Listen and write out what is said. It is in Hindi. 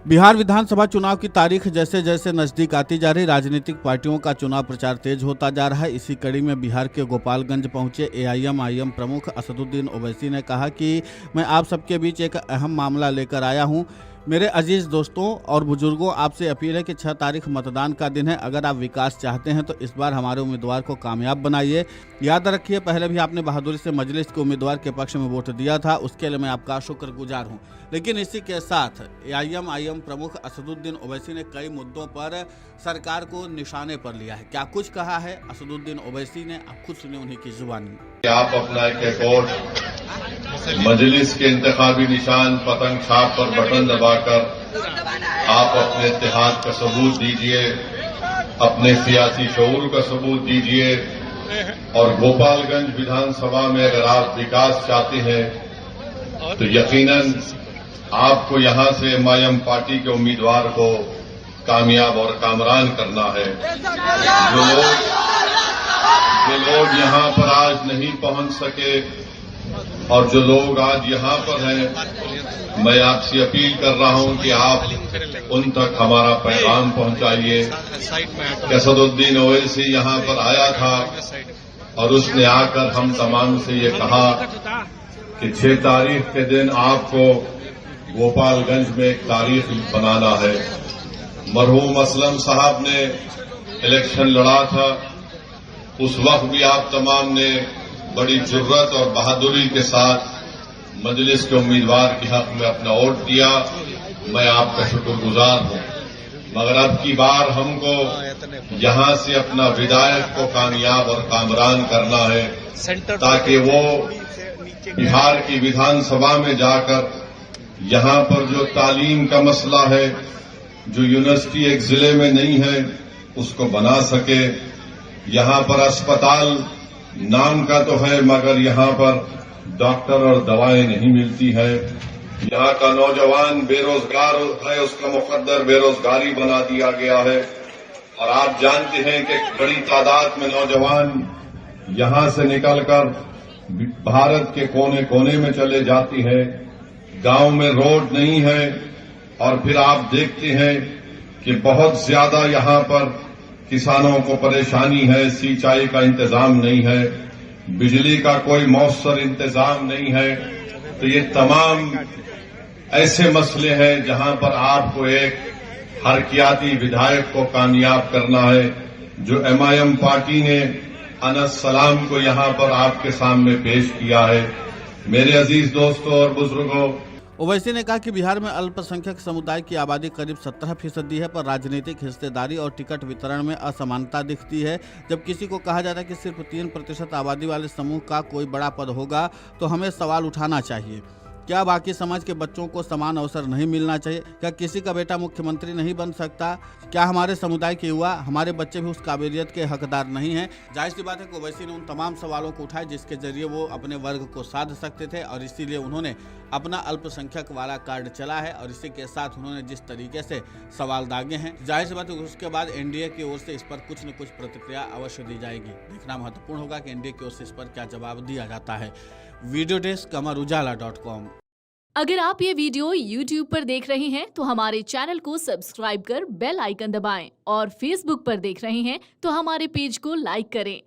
बिहार विधानसभा चुनाव की तारीख जैसे जैसे नजदीक आती जा रही, राजनीतिक पार्टियों का चुनाव प्रचार तेज होता जा रहा है। इसी कड़ी में बिहार के गोपालगंज पहुंचे एआईएम प्रमुख असदुद्दीन ओवैसी ने कहा कि मैं आप सबके बीच एक अहम मामला लेकर आया हूं। मेरे अजीज दोस्तों और बुजुर्गों, आपसे अपील है कि 6 तारीख मतदान का दिन है। अगर आप विकास चाहते हैं तो इस बार हमारे उम्मीदवार को कामयाब बनाइए। याद रखिए, पहले भी आपने बहादुरी से मजलिस के उम्मीदवार के पक्ष में वोट दिया था, उसके लिए मैं आपका शुक्रगुजार हूं। लेकिन इसी के साथ एआईएम प्रमुख असदुद्दीन ओवैसी ने कई मुद्दों पर सरकार को निशाने पर लिया है। क्या कुछ कहा है असदुद्दीन ओवैसी ने, आप खुद सुने उन्हीं की जुबानी। आप अपना एक और मजलिस के इंतखाबी निशान पतंग छाप पर बटन दबाकर आप अपने इत्तेहाद का सबूत दीजिए, अपने सियासी शऊर का सबूत दीजिए। और गोपालगंज विधानसभा में अगर आप विकास चाहते हैं तो यकीनन आपको यहां से एमआईएम पार्टी के उम्मीदवार को कामयाब और कामरान करना है। जो लोग यहां पर आज नहीं पहुंच सके और जो लोग आज यहां पर हैं, मैं आपसे अपील कर रहा हूं कि आप उन तक हमारा पैगाम पहुंचाइए। असदुद्दीन ओवैसी यहां पर आया था और उसने आकर हम तमाम से ये कहा कि 6 तारीख के दिन आपको गोपालगंज में एक तारीख बनाना है। मरहूम असलम साहब ने इलेक्शन लड़ा था, उस वक्त भी आप तमाम ने बड़ी जुर्रत और बहादुरी के साथ मजलिस के उम्मीदवार के हक में अपना वोट दिया। मैं आपका शुक्रगुजार हूं। मगर अब की बार हमको यहां से अपना विधायक को कामयाब और कामरान करना है, ताकि वो बिहार की विधानसभा में जाकर यहां पर जो तालीम का मसला है, जो यूनिवर्सिटी एक जिले में नहीं है, उसको बना सके। यहां पर अस्पताल नाम का तो है, मगर यहां पर डॉक्टर और दवाएं नहीं मिलती है। यहां का नौजवान बेरोजगार है, उसका मुकद्दर बेरोजगारी बना दिया गया है। और आप जानते हैं कि बड़ी तादाद में नौजवान यहां से निकलकर भारत के कोने कोने में चले जाती है। गांव में रोड नहीं है और फिर आप देखते हैं कि बहुत ज्यादा यहां पर किसानों को परेशानी है, सिंचाई का इंतजाम नहीं है, बिजली का कोई मौसर इंतजाम नहीं है। तो ये तमाम ऐसे मसले हैं जहां पर आपको एक हरकियाती विधायक को कामयाब करना है। जो एमआईएम पार्टी ने अनस सलाम को यहां पर आपके सामने पेश किया है। मेरे अजीज दोस्तों और बुजुर्गों, ओवैसी ने कहा कि बिहार में अल्पसंख्यक समुदाय की आबादी करीब 17% है, पर राजनीतिक हिस्सेदारी और टिकट वितरण में असमानता दिखती है। जब किसी को कहा जाता है कि सिर्फ 3% आबादी वाले समूह का कोई बड़ा पद होगा, तो हमें सवाल उठाना चाहिए। क्या बाकी समाज के बच्चों को समान अवसर नहीं मिलना चाहिए? क्या किसी का बेटा मुख्यमंत्री नहीं बन सकता? क्या हमारे समुदाय के युवा, हमारे बच्चे भी उस काबिलियत के हकदार नहीं हैं? जाहिर सी बात है कि ओवैसी ने उन तमाम सवालों को उठाए जिसके जरिए वो अपने वर्ग को साध सकते थे, और इसीलिए उन्होंने अपना अल्पसंख्यक वाला कार्ड चला है। और इसी के साथ उन्होंने जिस तरीके से सवाल दागे हैं, जाहिर सी बात है उसके बाद एनडीए की ओर से इस पर कुछ न कुछ प्रतिक्रिया अवश्य दी जाएगी। देखना महत्वपूर्ण होगा कि एनडीए की ओर से इस पर क्या जवाब दिया जाता है। Video desk amarujala.com। अगर आप ये वीडियो YouTube पर देख रहे हैं तो हमारे चैनल को सब्सक्राइब कर बेल आइकन दबाएं, और Facebook पर देख रहे हैं तो हमारे पेज को लाइक करें।